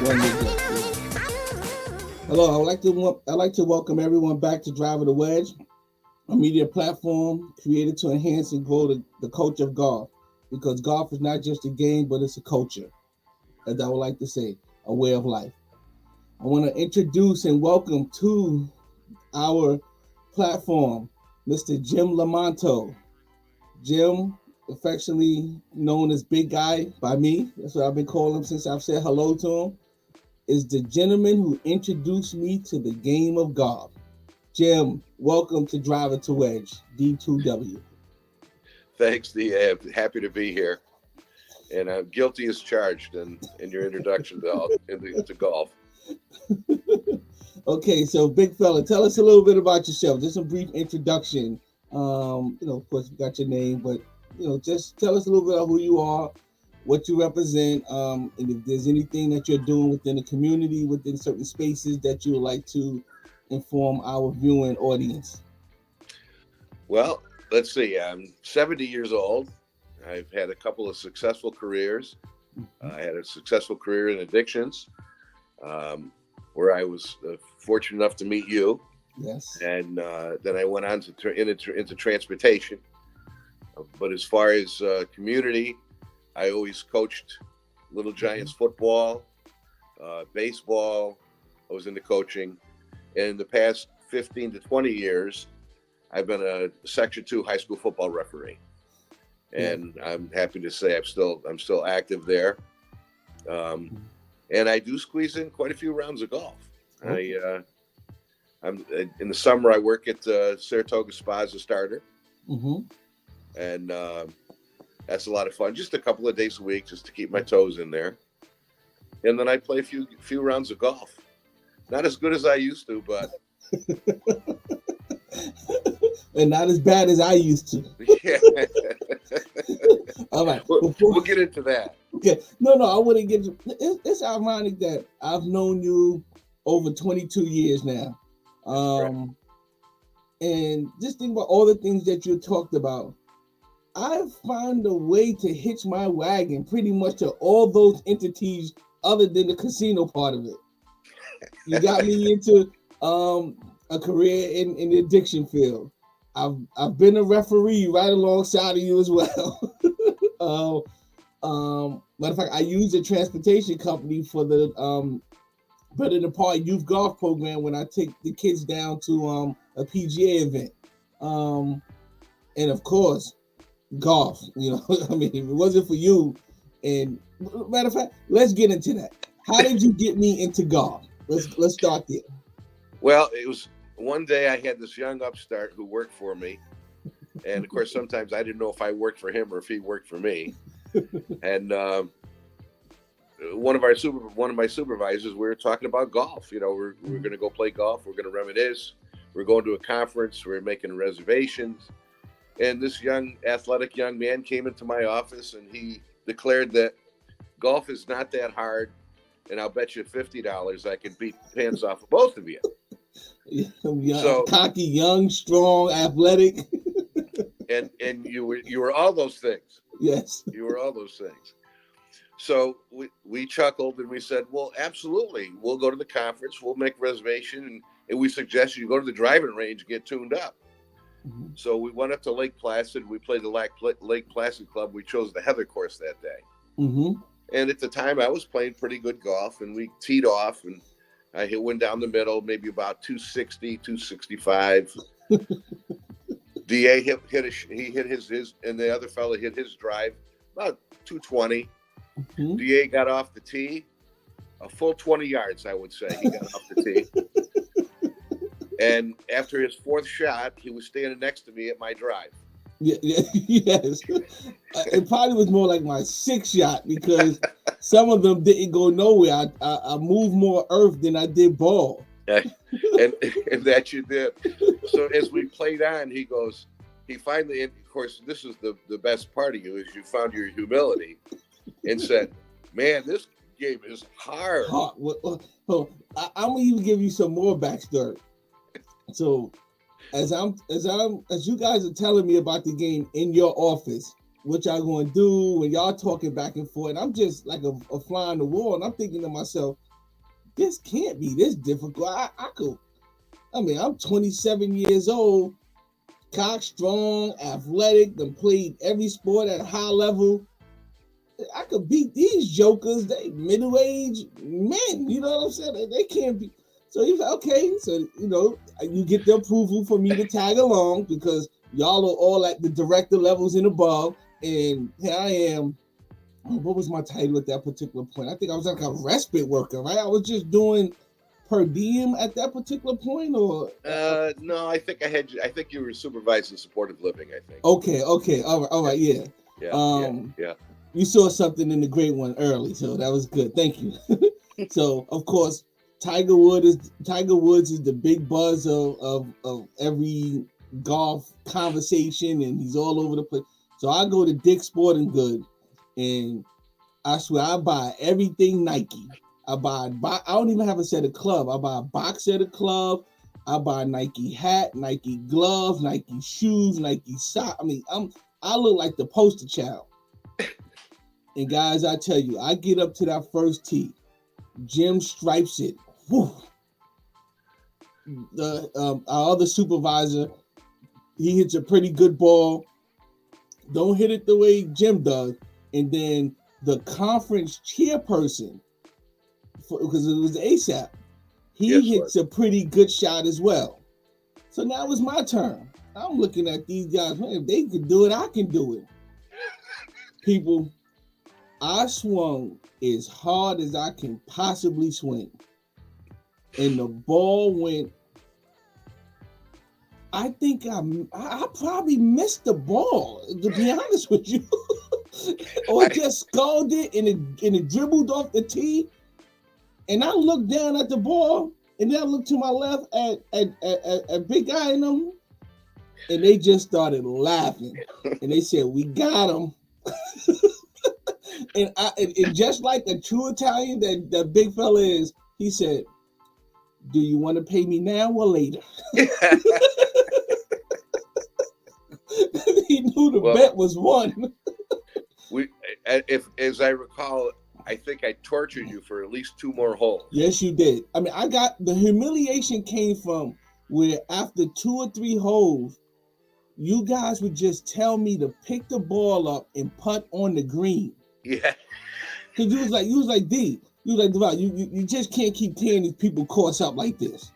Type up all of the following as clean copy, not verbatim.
One neglect. Hello, I'd like to welcome everyone back to Driver the Wedge, a media platform created to enhance and grow the culture of golf. Because golf is not just a game, but it's a culture, as I would like to say, a way of life. I want to introduce and welcome to our platform, Mr. Jim Lomanto. Jim, affectionately known as Big Guy by me, that's what I've been calling him since I've said hello to him, is the gentleman who introduced me to the game of golf. Jim, welcome to Driver to Wedge, D2W. Thanks, D. Happy to be here. And I'm guilty as charged in your introduction to golf. Okay, so big fella, tell us a little bit about yourself. Just a brief introduction. Of course, you got your name, but just tell us a little bit of who you are, what you represent, and if there's anything that you're doing within the community, within certain spaces that you would like to inform our viewing audience. Well, let's see. I'm 70 years old. I've had a couple of successful careers. I had a successful career in addictions, where I was fortunate enough to meet you. Yes. And then I went on into transportation. But as far as community, I always coached Little Giants football, baseball. I was into coaching. And in the past 15 to 20 years, I've been a Section 2 high school football referee. And I'm happy to say I'm still active there. And I do squeeze in quite a few rounds of golf. Okay. I'm in the summer, I work at Saratoga Spa as a starter. Mm-hmm. And that's a lot of fun. Just a couple of days a week, just to keep my toes in there. And then I play a few rounds of golf. Not as good as I used to, but and not as bad as I used to. Yeah. All right. We'll get into that. Okay. No, I wouldn't get to it's ironic that I've known you over 22 years now. Right. And just think about all the things that you talked about. I've found a way to hitch my wagon pretty much to all those entities other than the casino part of it. You got me into a career in the addiction field. I've been a referee right alongside of you as well. Matter of fact, I use a transportation company for the Better Than Par youth golf program when I take the kids down to a PGA event. And of course, golf. I mean, if it wasn't for you, and matter of fact, let's get into that. How did you get me into golf? Let's start there. Well, it was one day I had this young upstart who worked for me, and of course, sometimes I didn't know if I worked for him or if he worked for me. And one of my supervisors, we were talking about golf. We're going to go play golf. We're going to reminisce. We're going to a conference. We're making reservations. And this athletic young man came into my office and he declared that golf is not that hard. And I'll bet you $50 I can beat the pants off of both of you. Cocky, young, strong, athletic. and you were all those things. Yes. You were all those things. So we chuckled and we said, well, absolutely. We'll go to the conference. We'll make a reservation. And we suggest you go to the driving range and get tuned up. Mm-hmm. So we went up to Lake Placid. We played the Lake Placid Club. We chose the Heather course that day. Mm-hmm. And at the time, I was playing pretty good golf. And we teed off. And I went down the middle, maybe about 260, 265. DA hit his, and the other fellow hit his drive about 220. Mm-hmm. DA got off the tee, a full 20 yards, I would say. He got off the tee. And after his fourth shot, he was standing next to me at my drive. Yes. It probably was more like my sixth shot because some of them didn't go nowhere. I moved more earth than I did ball. and that you did. So as we played on, he finally, and of course, this is the best part of you, is you found your humility and said, man, this game is hard. I'm gonna even give you some more backstory. So as you guys are telling me about the game in your office, what y'all gonna do when y'all talking back and forth, and I'm just like a fly on the wall, and I'm thinking to myself, this can't be this difficult. I'm 27 years old, cock strong, athletic, done played every sport at a high level. I could beat these jokers. They middle-aged men. You know what I'm saying? They can't be. So he's like, okay. So, you get the approval for me to tag along because y'all are all at the director levels and above. And here I am. What was my title at that particular point? I think I was like a respite worker, right? I was just doing per diem at that particular point, or no, I think you were supervising supportive living, I think. Okay, all right, yeah. Yeah. You saw something in the great one early, so that was good. Thank you. So, of course, Tiger Woods is the big buzz of every golf conversation, and he's all over the place. So I go to Dick's Sporting Goods, and I swear I buy everything Nike. I don't even have a set of club. I buy a box set of club. I buy a Nike hat, Nike gloves, Nike shoes, Nike socks. I look like the poster child. And guys, I tell you, I get up to that first tee. Jim stripes it. Whew. Our other supervisor, he hits a pretty good ball. Don't hit it the way Jim does. And then the conference chairperson, because it was ASAP, he hits a pretty good shot as well. So now it's my turn. I'm looking at these guys. Man, if they can do it, I can do it. People, I swung as hard as I can possibly swing. And the ball went, I think I probably missed the ball, to be honest with you. Or just sculled it and it dribbled off the tee. And I looked down at the ball, and then I looked to my left at Big Guy and them, and they just started laughing. And they said, "We got him." and just like a true Italian that big fella is, he said, "Do you want to pay me now or later?" He knew the bet was won. As I recall, I think I tortured you for at least 2 more holes. Yes, you did. I got the humiliation came from where after 2 or 3 holes, you guys would just tell me to pick the ball up and putt on the green. Yeah. Because you was like, D, you just can't keep tearing these people course up like this.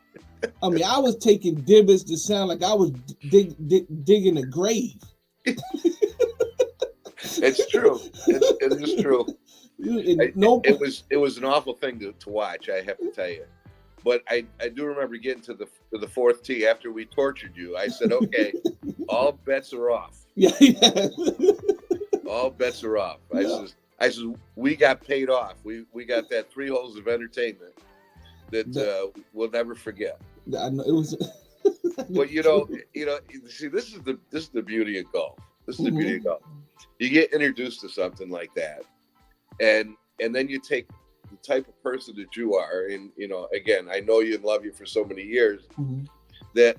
I was taking divots to sound like I was digging a grave. It's true. It is true. It was an awful thing to watch, I have to tell you. But I do remember getting to the 4th tee after we tortured you. I said, okay, all bets are off. Yeah. All bets are off. I said, we got paid off. We got that 3 holes of entertainment that we'll never forget. I know it was. But see, this is the beauty of golf. This is the beauty of golf. You get introduced to something like that, and then you take the type of person that you are, and again, I know you and love you for so many years, that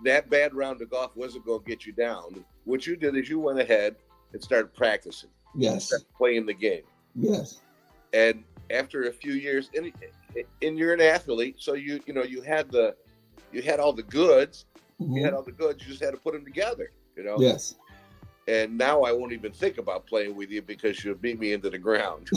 bad round of golf wasn't going to get you down. What you did is you went ahead and started practicing. Yes. Started playing the game. Yes. And after a few years, and you're an athlete, so you had all the goods. You had all the goods. You just had to put them together. Yes. And now I won't even think about playing with you because you'll beat me into the ground.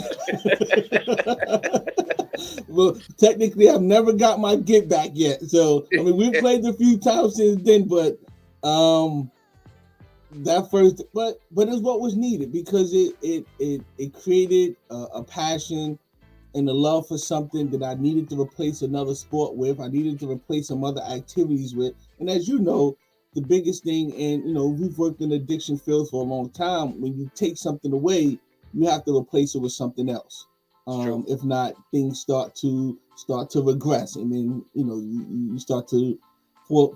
Well, technically, I've never got my get back yet. So, we've played a few times since then, but that first, but it's what was needed because it created a passion and a love for something that I needed to replace another sport with. I needed to replace some other activities with. And as you know, the biggest thing, and we've worked in the addiction field for a long time, when you take something away, you have to replace it with something else. If not, things start to regress, and then you start to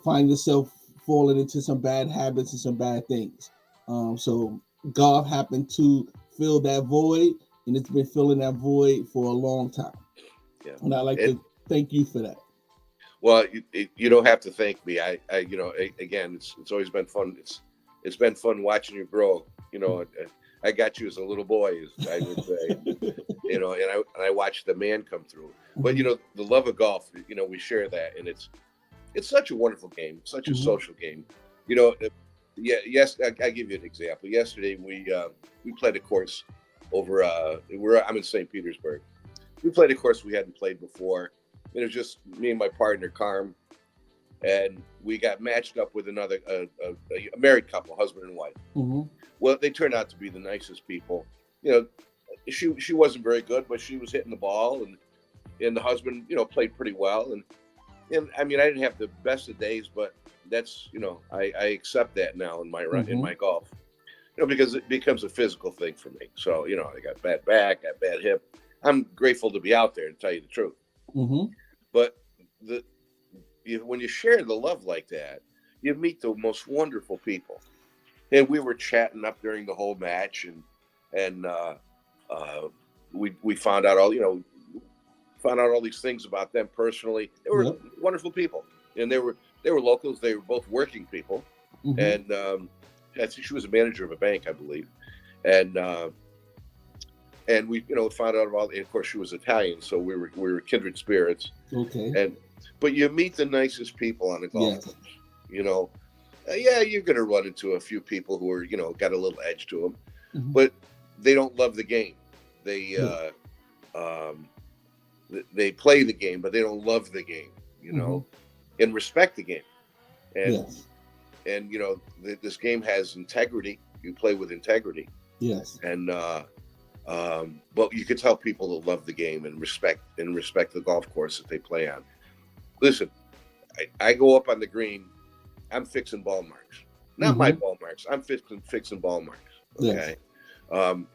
find yourself falling into some bad habits and some bad things. So golf happened to fill that void, and it's been filling that void for a long time. Yeah. And I'd like to thank you for that. Well, you don't have to thank me. I again, it's always been fun. It's been fun watching you grow. I got you as a little boy, as I would say. and I watch the man come through. But Mhm. the love of golf, we share that, and it's such a wonderful game, such a Mhm. social game. You know, uh, yeah, yes, I give you an example. Yesterday we played a course over. I'm in St. Petersburg. We played a course we hadn't played before. It was just me and my partner Carm, and we got matched up with another a married couple, husband and wife. Mhm. Well, they turned out to be the nicest people. You know, she wasn't very good, but she was hitting the ball, and the husband played pretty well, and I mean I didn't have the best of days, but that's I accept that now in Mhm. my golf, because it becomes a physical thing for me. So I got bad back, got bad hip. I'm grateful to be out there, to tell you the truth. Mhm. But the when you share the love like that, you meet the most wonderful people. And we were chatting up during the whole match, and uh, we found out all these things about them personally. They were Yep. wonderful people, and they were locals. They were both working people, Mhm. and I think she was a manager of a bank, I believe, and we found out about. And of course, she was Italian, so we were kindred spirits. Okay. And but you meet the nicest people on the golf Yes. course. You know, yeah, you're going to run into a few people who are got a little edge to them, Mhm. but they don't love the game. They Yeah. um, they play the game, but they don't love the game. Mhm. And respect the game. And Yes. this game has integrity. You play with integrity, Yes. and but you could tell people that love the game and respect the golf course that they play on. Listen, I go up on the green. I'm fixing ball marks, not my Mhm. ball marks. I'm fixing ball marks. Yes. Okay, um,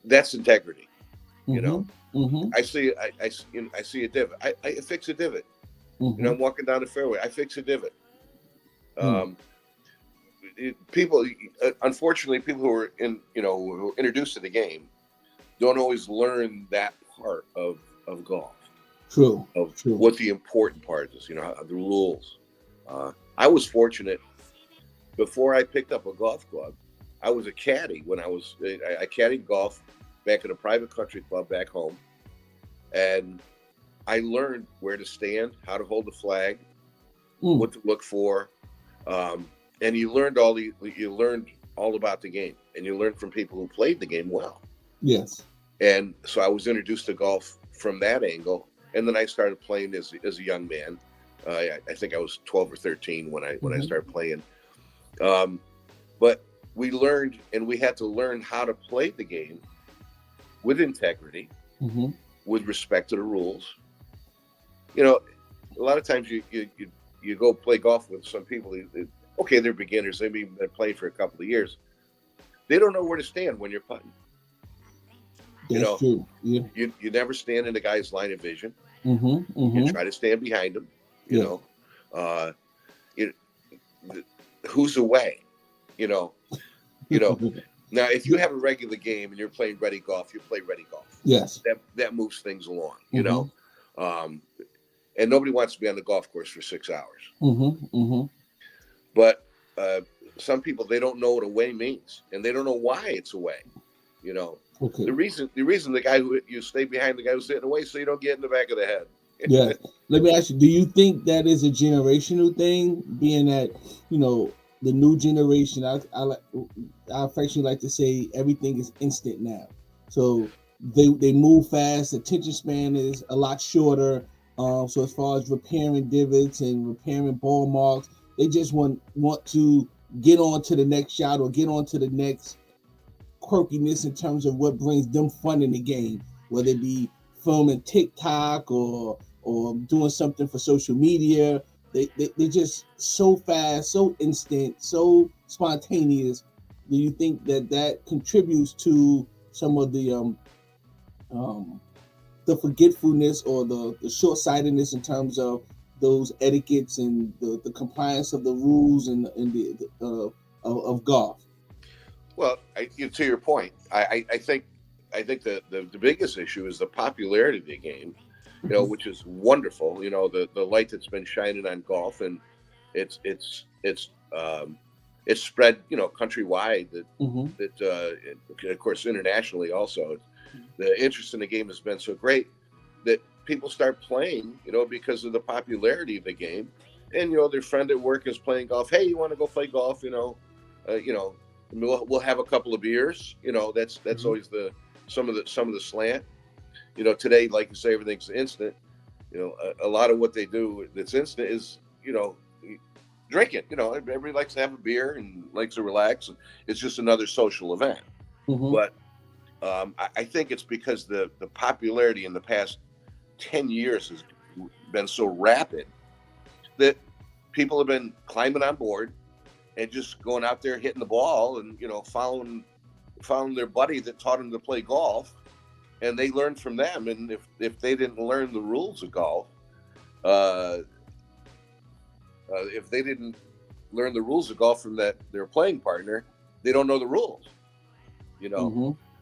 that's integrity. You know, Mhm. Mhm. I see I see a divot. I fix a divot. Mhm. I'm walking down the fairway. I fix a divot. Mm. Um, People, unfortunately, people who are who are introduced to the game don't always learn that part of golf, True. of True. what the important part is. The rules. I was fortunate. Before I picked up a golf club, I was a caddy when I caddied golf back at a private country club back home, and I learned where to stand, how to hold the flag, Mm. what to look for, um, and you learned all about the game, and you learned from people who played the game well. Yes. And so I was introduced to golf from that angle, and then I started playing as a young man. I think I was 12 or 13 when I Mhm. started playing. Um, but we learned, and we had to learn how to play the game with integrity, Mhm. with respect to the rules. You know, a lot of times you go play golf with some people. Okay, they're beginners. They've been playing for a couple of years. They don't know where to stand when you're putting. You That's know, true. Yeah. you never stand in the guy's line of vision. Mhm. You Mhm. try to stand behind him. You Yes. know, uh, it, who's away? You know, you know. Now, if you have a regular game and you're playing ready golf, you play ready golf. Yes. That moves things along. Mhm. Um, and nobody wants to be on the golf course for 6 hours. Mhm. Mhm. But some people, they don't know what away means, and they don't know why it's away. You know, Okay. the reason the guy who you stay behind the guy who's sitting away, so you don't get in the back of the head. Yes. Let me ask you, do you think that is a generational thing, being that, the new generation, I affectionately like to say everything is instant now. So they move fast, attention span is a lot shorter. So as far as repairing divots and repairing ball marks, they just want to get on to the next shot or get on to the next quirkiness in terms of what brings them fun in the game, whether it be filming TikTok or doing something for social media. They're just so fast, so instant, so spontaneous. Do you think that contributes to some of um, the forgetfulness or the short-sightedness in terms of those etiquettes and the compliance of the rules and of golf? Well, to your point, I think the biggest issue is the popularity of the game, which is wonderful. The light that's been shining on golf, and it's it's it's um, it's spread countrywide. Hmm. Of course internationally also. the interest in the game has been so great that people start playing, because of the popularity of the game. And, their friend at work is playing golf. Hey, you want to go play golf? We'll have a couple of beers. That's always some of the slant. Today, like you say, everything's instant. A lot of what they do that's instant is, drinking. Everybody likes to have a beer and likes to relax. It's just another social event. But I think it's because the popularity in the past 10 years has been so rapid that people have been climbing on board and just going out there hitting the ball and following their buddy that taught them to play golf, and they learned from them. And if they didn't learn the rules of golf, if they didn't learn the rules of golf from their playing partner, they don't know the rules.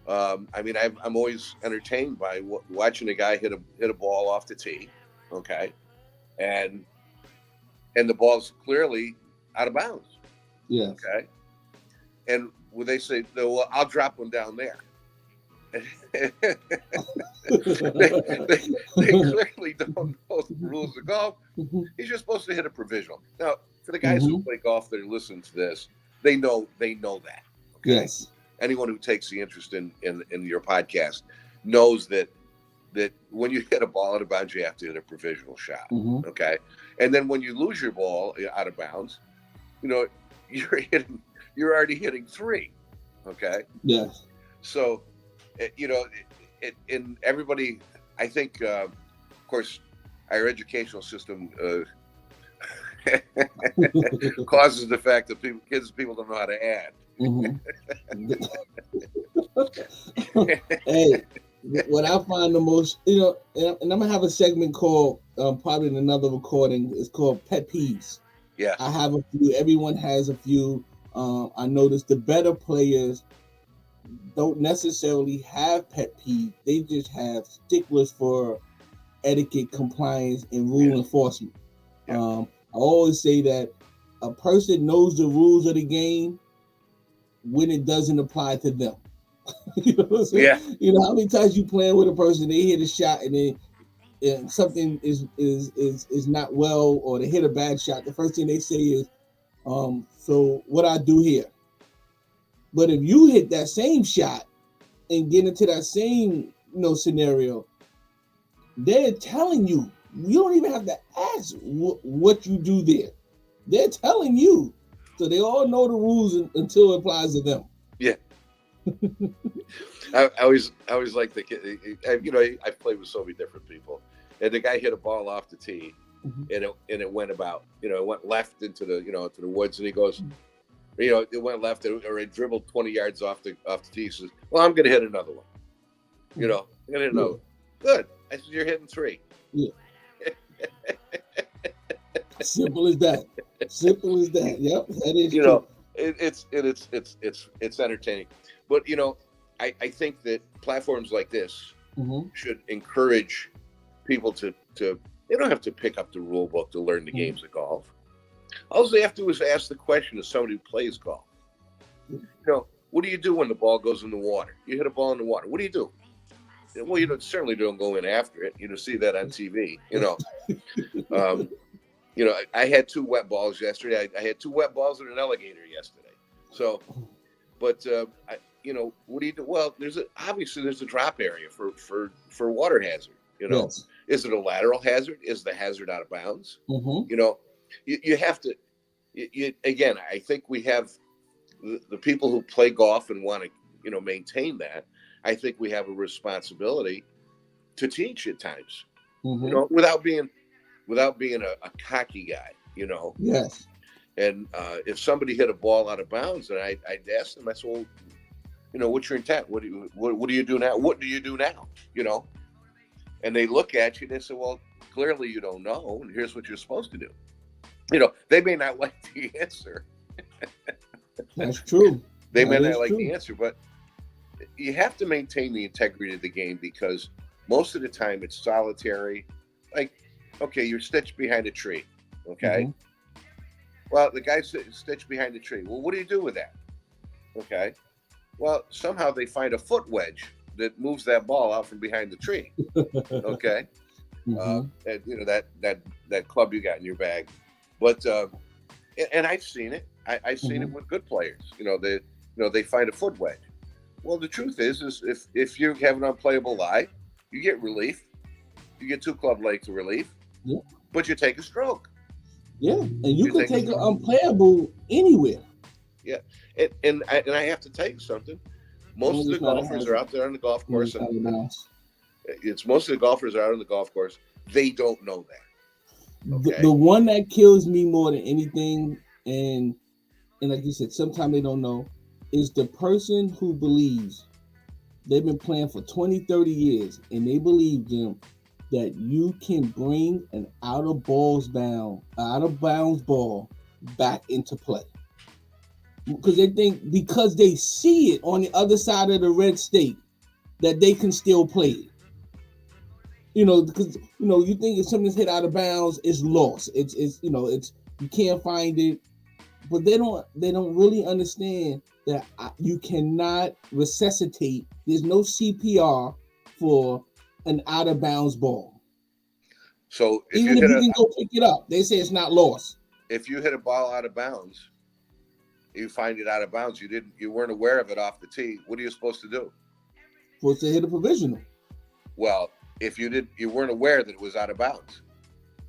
I'm always entertained by watching a guy hit a ball off the tee, okay, and the ball's clearly out of bounds. Yes. Okay. And when they say, well, I'll drop one down there. they clearly don't know the rules of golf. He's just supposed to hit a provisional. Now, for the guys who play golf that are listening to this, they know that. Okay? Yes. Anyone who takes the interest in your podcast knows that when you hit a ball out of bounds, you have to hit a provisional shot. Okay. And then when you lose your ball out of bounds, you're already hitting 3. Okay. Yes. So, and everybody, I think, of course, our educational system causes the fact that people don't know how to add. Hey, what I find the most, and I'm gonna have a segment called, probably in another recording, it's called Pet Peeves. Yeah. I have a few. Everyone has a few. I noticed the better players don't necessarily have pet peeves. They just have sticklers for etiquette, compliance, and rule enforcement. I always say that a person knows the rules of the game when it doesn't apply to them. You know what I'm saying? Yeah. You know how many times you playing with a person, they hit a shot and then something is not well, or they hit a bad shot. The first thing they say is, so what I do here? But if you hit that same shot and get into that same scenario, they're telling you. You don't even have to ask what you do there. They're telling you. So they all know the rules until it applies to them. Yeah. I always like the kid. I've played with so many different people, and the guy hit a ball off the tee, and it went about, it went left into the to the woods, and he goes, it went left, or it dribbled 20 yards off the tee. He says, well, I'm going to hit another one. I'm going to hit another one. Good. I said, you're hitting 3. Yeah. Simple as that. Simple as that. Yep. That is true. It's entertaining. But, I think that platforms like this should encourage people to they don't have to pick up the rule book to learn the games of golf. All they have to do is ask the question of somebody who plays golf. What do you do when the ball goes in the water? You hit a ball in the water. What do you do? Well, you certainly don't go in after it. You see that on TV. I had 2 wet balls yesterday. I had 2 wet balls and an alligator yesterday. So, but what do you do? Well, obviously there's a drop area for water hazard. Yes. Is it a lateral hazard? Is the hazard out of bounds? You have to. Again, I think we have the people who play golf and want to maintain that. I think we have a responsibility to teach at times, without being a cocky guy, Yes. And if somebody hit a ball out of bounds, and I'd ask them, I said, well, what's your intent? What do you do now? What do you do now? And they look at you and they say, well, clearly you don't know, and here's what you're supposed to do. They may not like the answer. That's true. They may not like the answer, but you have to maintain the integrity of the game, because most of the time it's solitary. Like, okay, you're stitched behind a tree. Okay. Well, the guy's stitched behind a tree. Well, what do you do with that? Okay. Well, somehow they find a foot wedge that moves that ball out from behind the tree. Okay. And that club you got in your bag. But and I've seen it. I've seen it with good players. They find a foot wedge. Well, the truth is if you have an unplayable lie, you get relief. You get 2 club lengths of relief. Yeah. But you take a stroke. Yeah, and you can take an unplayable anywhere. Yeah, and I have to tell you something. Most of the golfers are out there on the golf course, and it's most of the golfers are out on the golf course. They don't know that. Okay? The one that kills me more than anything, and like you said, sometimes they don't know, is the person who believes they've been playing for 20, 30 years, and they believe, Jim, that you can bring an out of bounds ball back into play. Because they think because they see it on the other side of the red state that they can still play it. Because you think if something's hit out of bounds, it's lost. It's you can't find it. But they don't really understand that you cannot resuscitate. There's no CPR for an out of bounds ball. So even if you can go pick it up, they say it's not lost. If you hit a ball out of bounds, you find it out of bounds. You weren't aware of it off the tee. What are you supposed to do? Supposed to hit a provisional. Well, if you weren't aware that it was out of bounds.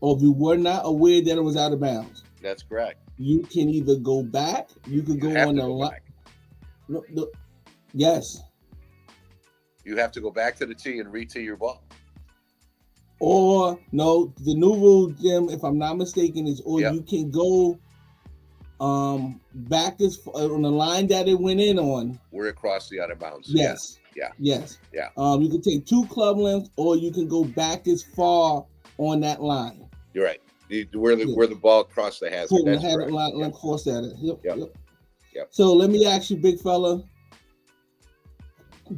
Or if you were not aware that it was out of bounds. That's correct. You can either go back, you could go on the line. No, yes. You have to go back to the tee and re-tee your ball. Or no, the new rule, Jim, if I'm not mistaken, is you can go back on the line that it went in on. Where it crossed the out of bounds. Yes. Yeah. Yes. Yeah. You can take 2 club lengths, or you can go back as far on that line. You're right. Where the ball crossed the hazard. That's correct. Line crossed that. Yep. So let me ask you, big fella,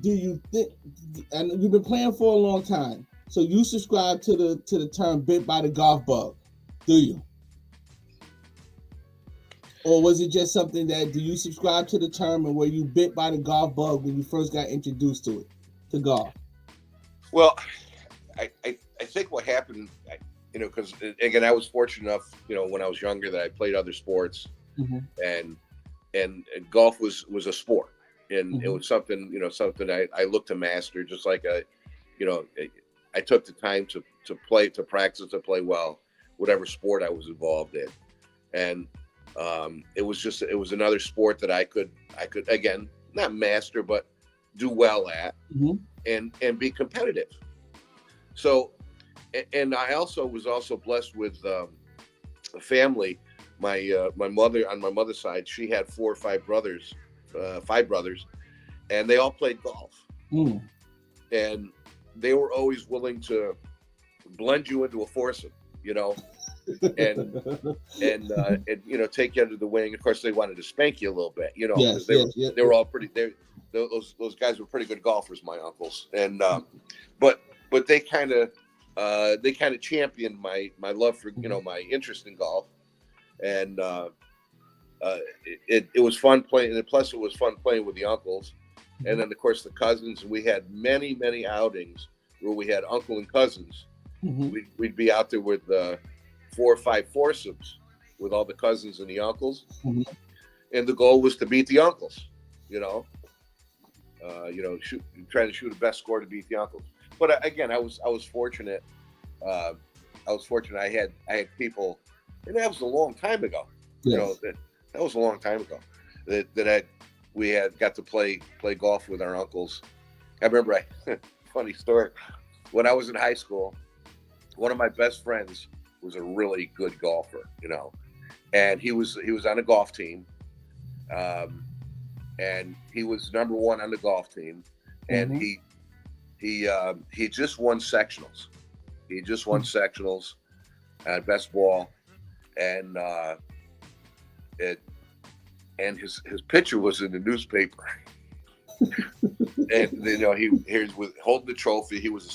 do you think? And you've been playing for a long time, so you subscribe to the term "bit by the golf bug"? Do you? Or was it just something that, do you subscribe to the term and were you bit by the golf bug when you first got introduced to golf? Well, I think what happened, because again, I was fortunate enough, when I was younger that I played other sports, and golf was a sport, and it was something, something I looked to master, just like I took the time to play, to practice, to play well, whatever sport I was involved in, and it was another sport that I could again not master but do well at, and be competitive. So, and I was also blessed with a family. My mother, on my mother's side, she had 4 or 5 brothers, 5 brothers, and they all played golf, and they were always willing to blend you into a foursome, and take you under the wing. Of course, they wanted to spank you a little bit, because they were all pretty. Those guys were pretty good golfers, my uncles, and but they kind of championed my love for my interest in golf, and it was fun playing. And plus, it was fun playing with the uncles, and then of course the cousins. We had many outings where we had uncle and cousins. We'd be out there with 4 or 5 foursomes with all the cousins and the uncles, and the goal was to beat the uncles. Trying to shoot the best score to beat the uncles. But again, I was fortunate. I had people, and that was a long time ago. Yes. That was a long time ago. We had got to play golf with our uncles. I remember funny story. When I was in high school, one of my best friends was a really good golfer, and he was on a golf team, and he was number 1 on the golf team, and he just won sectionals. He just won sectionals at best ball, and his picture was in the newspaper. And he was holding the trophy. He was a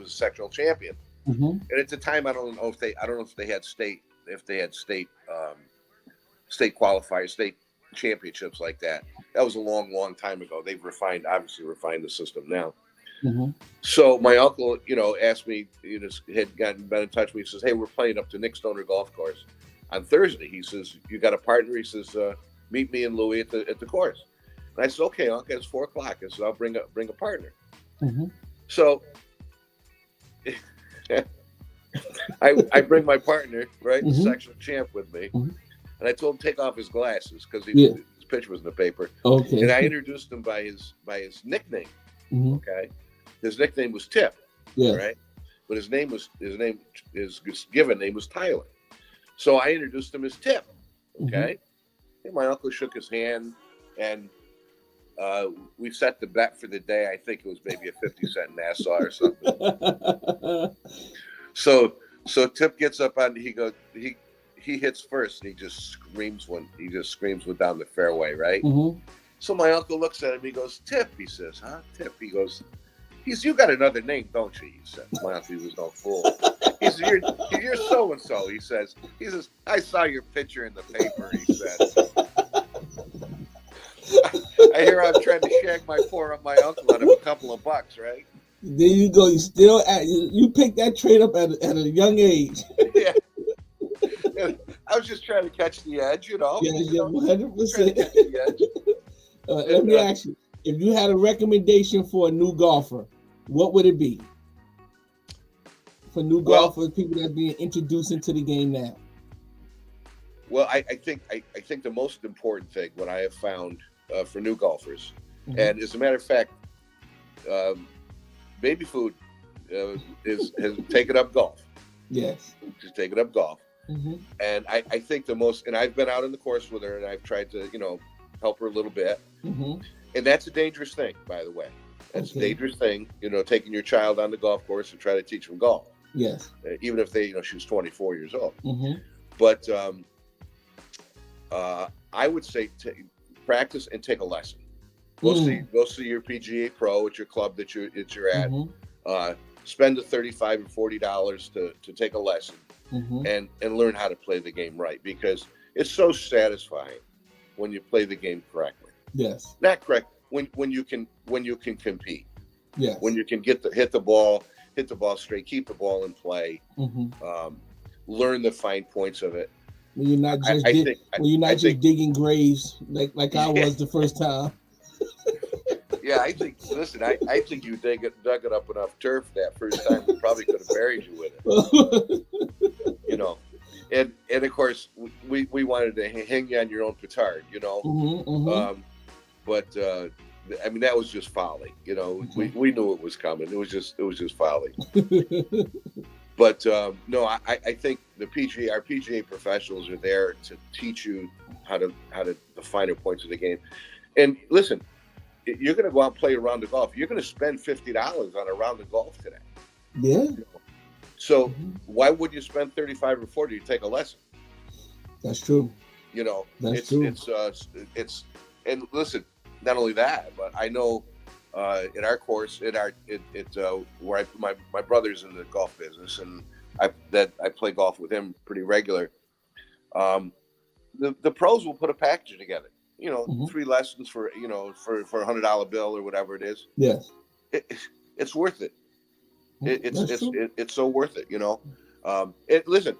sectional champion. And at the time, I don't know if they had state qualifiers, state championships like that. That was a long time ago. They've obviously refined the system now. Mm-hmm. So my uncle, asked me, had been in touch with me. He says, "Hey, we're playing up to Nick Stoner Golf Course on Thursday." He says, "You got a partner?" He says, "Meet me and Louie at the course." And I said, "Okay, Uncle, it's 4:00." I said, "I'll bring a partner." Mm-hmm. So I bring my partner, right, the sectional champ with me, and I told him to take off his glasses because his picture was in the paper. Okay. And I introduced him by his nickname. Mm-hmm. Okay, his nickname was Tip. Yeah. Right, but his given name was Tyler. So I introduced him as Tip. Okay, and my uncle shook his hand, and we set the bet for the day. I think it was maybe a 50-cent Nassau or something. So Tip gets up on. He hits first, and he just screams one down the fairway. Right. Mm-hmm. So my uncle looks at him. He goes, "Tip," he says, "Huh, Tip?" He goes, "You got another name, don't you?" He said. My uncle was no fool. He says, "You're so and so." He says, "I saw your picture in the paper." He said. I hear I'm trying to shag my uncle out of a couple of bucks, right? There you go. You picked that trade up at a young age. Yeah. I was just trying to catch the edge, Yeah, 100%. Let me ask you, if you had a recommendation for a new golfer, what would it be? For new golfers, people that are being introduced into the game now. Well, I think the most important thing, what I have found for new golfers, and as a matter of fact, Baby Food has taken up golf. Yes, she's taken up golf, and I think the most. And I've been out on the course with her, and I've tried to help her a little bit, and that's a dangerous thing, by the way. That's a dangerous thing, taking your child on the golf course and try to teach them golf. Yes, even if they, she was 24 years old. But I would say practice and take a lesson. Go see your PGA pro at your club that you're at. Spend the $35 or $40 to take a lesson and learn how to play the game right, because it's so satisfying when you play the game correctly. Yes, not correct when you can compete. Yes, when you can hit the ball straight, keep the ball in play, learn the fine points of it. When you're not just digging graves like I was the first time. Yeah, I think. Listen, I think you dug it up enough turf that first time. We probably could have buried you with it. And of course we wanted to hang you on your own petard. But I mean, that was just folly. We knew it was coming. It was just folly. But no, I think our PGA professionals are there to teach you how to the finer points of the game. And listen, you're going to go out and play a round of golf. You're going to spend $50 on a round of golf today. Yeah. So why would you spend $35 or $40 to take a lesson? That's true. That's true. It's and listen, not only that, but I know in our course, where my brother's in the golf business, and I play golf with him pretty regular. The pros will put a package together. 3 lessons for for $100 bill or whatever it is. Yes, it's worth it. It's so worth it. Listen,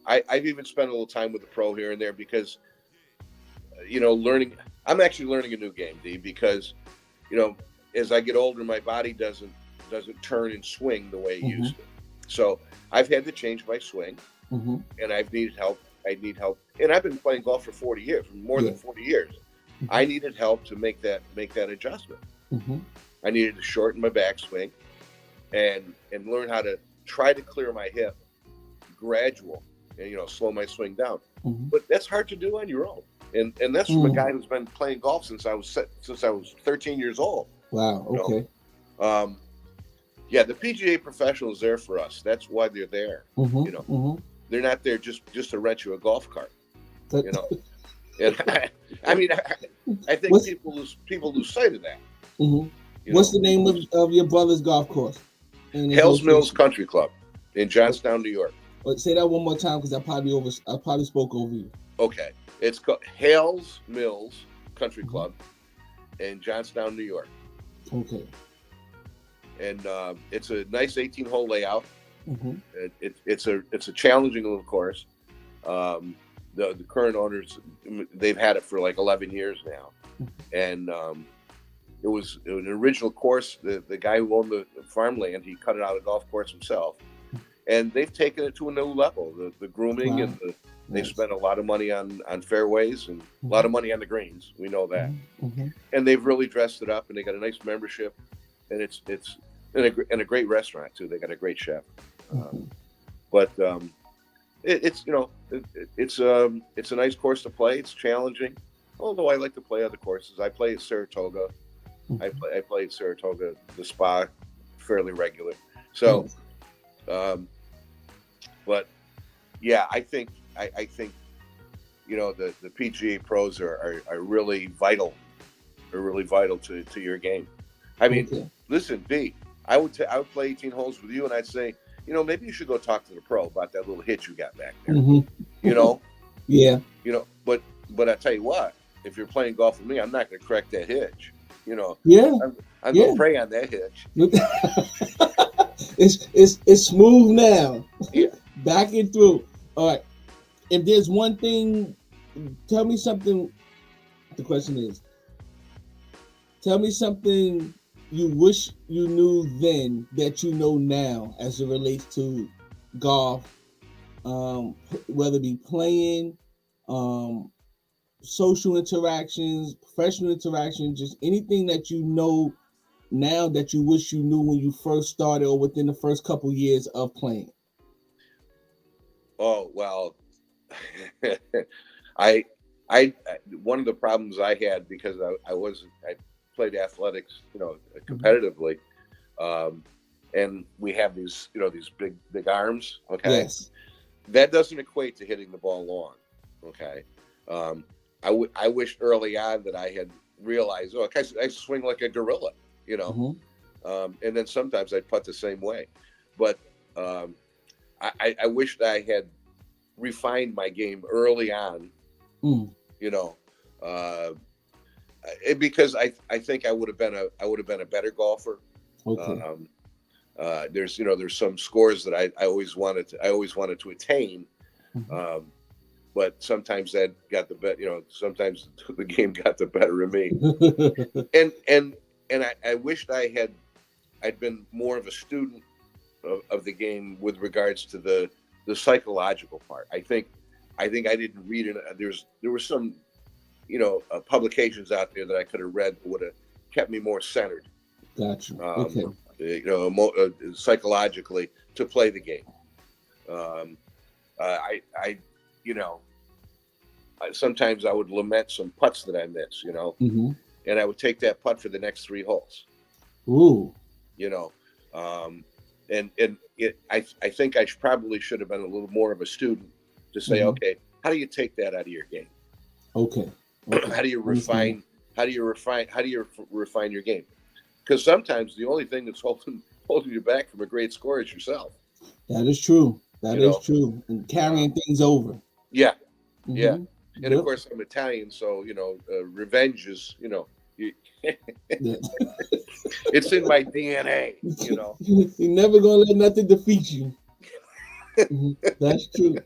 I've even spent a little time with the pro here and there because learning. I'm actually learning a new game, D, because as I get older, my body doesn't turn and swing the way it used to. So I've had to change my swing, and I've needed help. I need help, and I've been playing golf for 40 years, more than 40 years. I needed help to make that adjustment. I needed to shorten my backswing, and learn how to try to clear my hip, gradual, and slow my swing down. But that's hard to do on your own, and that's from a guy who's been playing golf since I was 13 years old. Wow. Okay. Yeah, the PGA professional is there for us. That's why they're there. They're not there just to rent you a golf cart. And I mean, I think people lose sight of that. What's the name of your brother's golf course? Hales Mills Country Club in Johnstown, New York. Say that one more time, because I probably spoke over you. Okay, it's called Hales Mills Country Club in Johnstown, New York. Okay. and it's a nice 18-hole layout. Mm-hmm. It's a challenging little course. The current owners, they've had it for like 11 years now, and it was an original course. The guy who owned the farmland, he cut it out of golf course himself, and they've taken it to a new level. The grooming Wow. and they spent a lot of money on fairways and a lot of money on the greens. We know that, and they've really dressed it up, and they got a nice membership, and it's and a great restaurant too. They got a great chef, but it's a nice course to play. It's challenging, although I like to play other courses. I play at Saratoga. I play at Saratoga, the Spa, fairly regular. So, but yeah, I think the PGA pros are really vital. Are really vital to your game. I mean, listen, B, I would play 18 holes with you, and I'd say, maybe you should go talk to the pro about that little hitch you got back there. Yeah. But I tell you what, if you're playing golf with me, I'm not going to correct that hitch. Yeah. I'm going to pray on that hitch. It's smooth now. Yeah. Back it through. All right. If there's one thing, tell me something. The question is, tell me something you wish you knew then that you know now as it relates to golf, whether it be playing, social interactions, professional interactions, just anything that you know now that you wish you knew when you first started or within the first couple years of playing. Oh, well, I one of the problems I had, because I played athletics, competitively, and we have these big arms. Okay. Yes. That doesn't equate to hitting the ball long. Okay. I wished early on that I had realized, I swing like a gorilla, and then sometimes I putt the same way. But I wished I had refined my game early on, because I think I would have been a better golfer. Okay. There's some scores that I always wanted to attain, but sometimes that got the better. Sometimes the game got the better of me, and I wished I'd been more of a student of the game with regards to the psychological part. I think I didn't read it. There were some publications out there that I could have read that would have kept me more centered. Gotcha. Okay. Psychologically to play the game. Sometimes I would lament some putts that I miss, and I would take that putt for the next 3 holes. Ooh. I think I probably should have been a little more of a student to say, okay, how do you take that out of your game? Okay. How do you refine your game? Because sometimes the only thing that's holding you back from a great score is yourself. That is true. That is true. And carrying things over. Yeah. Yeah. And of course I'm Italian, so revenge is it's in my DNA. You're never gonna let nothing defeat you. That's true.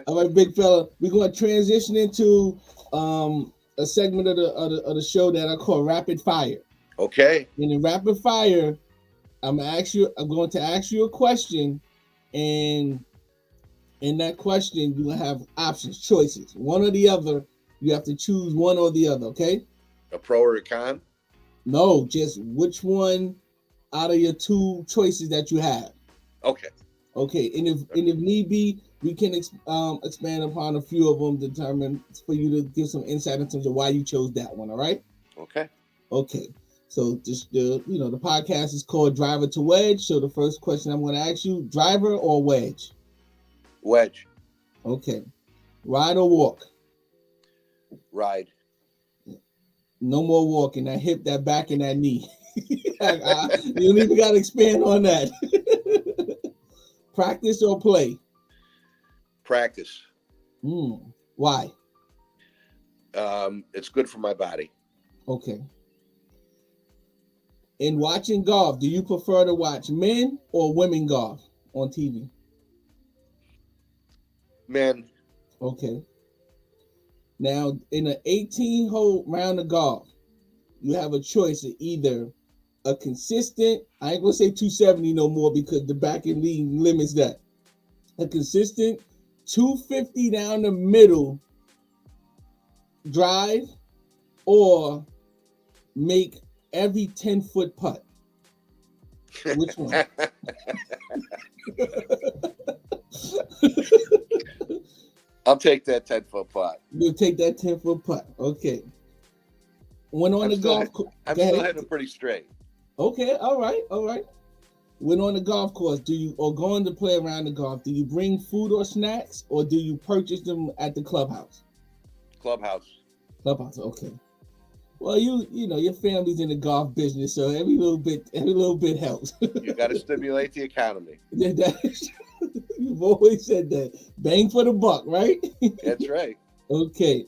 All right, big fella, we're gonna transition into a segment of the show that I call Rapid Fire. Okay. And in Rapid Fire, I'm going to ask you a question, and in that question, you're gonna have options, choices, one or the other. You have to choose one or the other. Okay. A pro or a con? No, just which one out of your 2 choices that you have. Okay. Okay, and if need be, we can expand upon a few of them, determine for you to give some insight in terms of why you chose that one. All right. Okay. Okay. So just the podcast is called Driver to Wedge. So the first question I'm going to ask you: driver or wedge? Wedge. Okay. Ride or walk? Ride. No more walking. That hip, that back, and that knee. You don't even got to expand on that. Practice or play? Practice. Why? It's good for my body. Okay. In watching golf, do you prefer to watch men or women golf on TV? Men. Okay. Now, in an 18-hole round of golf, you have a choice of either a consistent, I ain't gonna say 270 no more because the back end league limits that. A consistent 250 down the middle drive, or make every 10-foot putt. Which one? I'll take that 10-foot putt. You'll take that 10-foot putt. Okay. When on the golf course, I'm still hitting them pretty straight. Okay, all right. When on the golf course, do you, or going to play around the golf, do you bring food or snacks, or do you purchase them at the clubhouse? Clubhouse, okay. Well, you know your family's in the golf business, so every little bit helps. You got to stimulate the economy. You've always said that. Bang for the buck, right? That's right. Okay.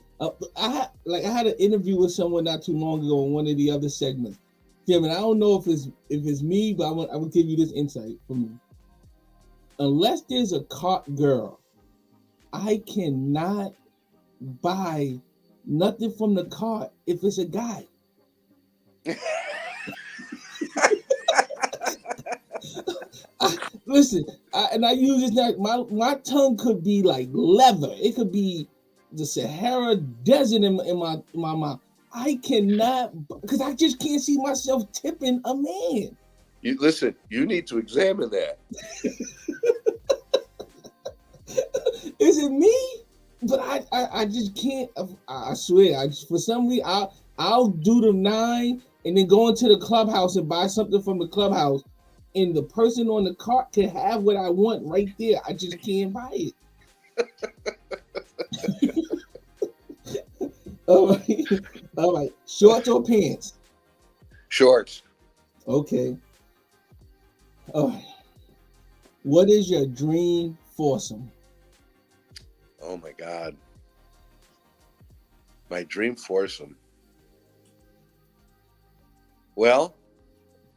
I had an interview with someone not too long ago on one of the other segments. Jim, and I don't know if it's me, but I will give you this insight from me. Unless there's a cart girl, I cannot buy nothing from the cart if it's a guy. Listen, I use this now. My tongue could be like leather. It could be the Sahara Desert in my mouth. I cannot, because I just can't see myself tipping a man. You listen. You need to examine that. Is it me? But I just can't. I swear. For some reason, I'll do the 9 and then go into the clubhouse and buy something from the clubhouse, and the person on the cart can have what I want right there. I just can't buy it. All right. Shorts or pants? Shorts. Okay. All right. What is your dream foursome? Oh my God. My dream foursome. Well,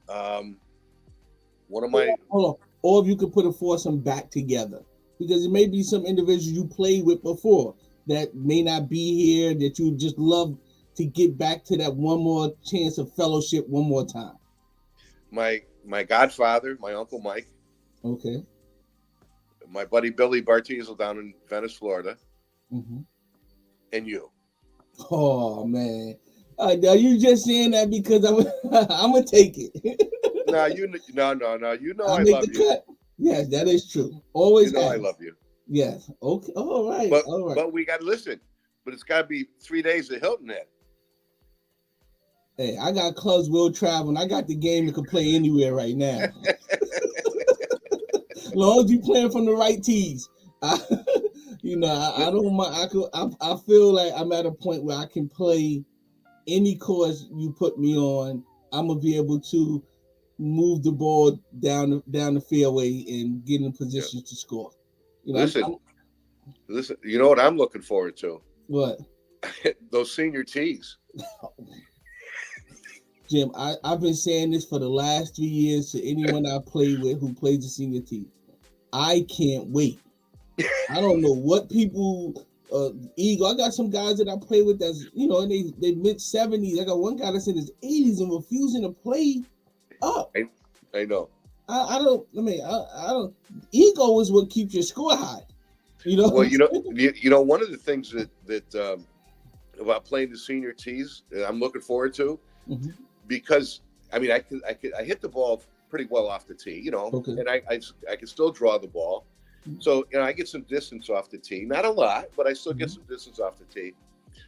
one of my... Hold on. Or if you could put a foursome back together. Because it may be some individuals you played with before that may not be here, that you just love to get back to that one more chance of fellowship one more time. My godfather, my Uncle Mike. Okay. My buddy Billy Bartizel down in Venice, Florida. Mm-hmm. And you. Oh, man. Are you just saying that because I'm going to take it? No. You know I love you. Cut. Yes, that is true. Always I love you. Yes. Okay. All right. But we got to listen. But it's got to be 3 days at Hilton Head. Hey, I got clubs will travel, and I got the game that can play anywhere right now. As long as you playing from the right tees. I don't mind. I feel like I'm at a point where I can play any course you put me on. I'm gonna be able to move the ball down the fairway and get in positions to score. Listen. You know what I'm looking forward to? What? Those senior tees. Jim, I've been saying this for the last 3 years to anyone I play with who plays the senior tee. I can't wait. I don't know what people ego. I got some guys that I play with that's in they mid-70s. I got one guy that's in his 80s and refusing to play up. I know. I don't. Ego is what keeps your score high. Well, one of the things that about playing the senior tees that I'm looking forward to, mm-hmm. because I hit the ball pretty well off the tee, okay. And I can still draw the ball. Mm-hmm. So I get some distance off the tee, not a lot, but I still get some distance off the tee.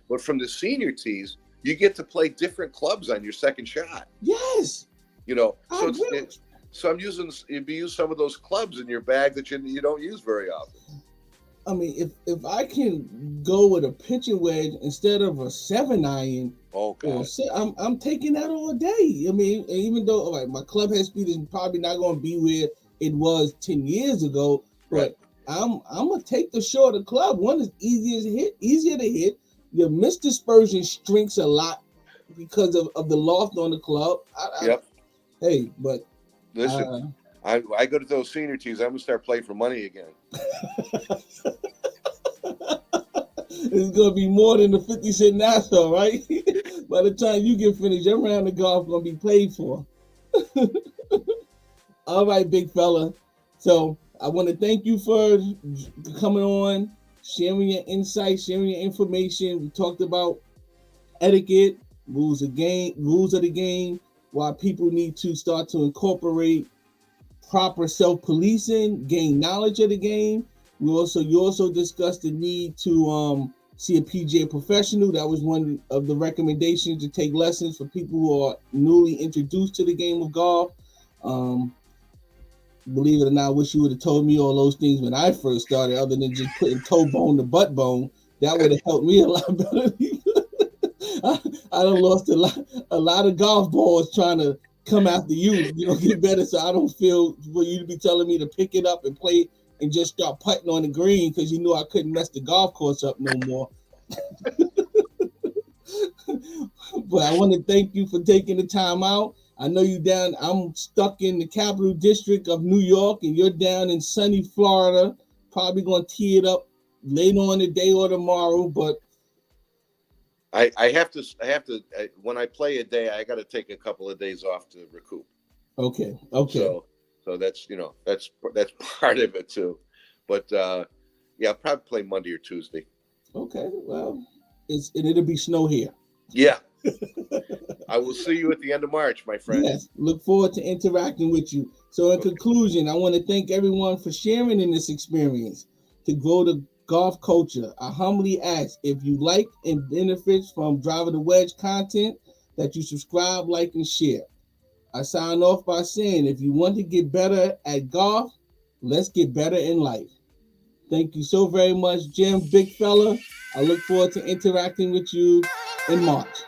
But from the senior tees, you get to play different clubs on your second shot. Yes. So I'm using some of those clubs in your bag that you don't use very often. I mean, if I can go with a pitching wedge instead of a 7-iron, I'm taking that all day. I mean, even though my club head speed is probably not going to be where it was 10 years ago, but I'm gonna take the shorter club. One is easier to hit. Your misdispersion shrinks a lot because of the loft on the club. Hey, but listen, I go to those senior teams. I'm gonna start playing for money again. it's gonna be more than the 50 cent Nassau, right? By the time you get finished, your round of golf gonna be paid for. All right, big fella. So I want to thank you for coming on, sharing your insights, sharing your information. We talked about etiquette, rules of the game, why people need to start to incorporate proper self-policing, gain knowledge of the game. You also discussed the need to see a PGA professional. That was one of the recommendations, to take lessons for people who are newly introduced to the game of golf. Believe it or not, I wish you would have told me all those things when I first started, other than just putting toe bone to butt bone. That would have helped me a lot better. I done lost a lot of golf balls trying to come after you, get better. So I don't feel for you to be telling me to pick it up and play and just start putting on the green because you knew I couldn't mess the golf course up no more. But I want to thank you for taking the time out. I know you down. I'm stuck in the capital district of New York, and you're down in sunny Florida. Probably going to tee it up later on today or tomorrow. But I have to. When I play a day, I got to take a couple of days off to recoup. Okay. So that's that's part of it too. But yeah, I'll probably play Monday or Tuesday. Okay. Well, it'll be snow here. Yeah. I will see you at the end of March, my friend. Yes, look forward to interacting with you. So in conclusion, I want to thank everyone for sharing in this experience to grow the golf culture. I humbly ask, if you like and benefit from Driver the Wedge content, that you subscribe, like, and share. I sign off by saying, if you want to get better at golf, let's get better in life. Thank you so very much, Jim, big fella. I look forward to interacting with you in March.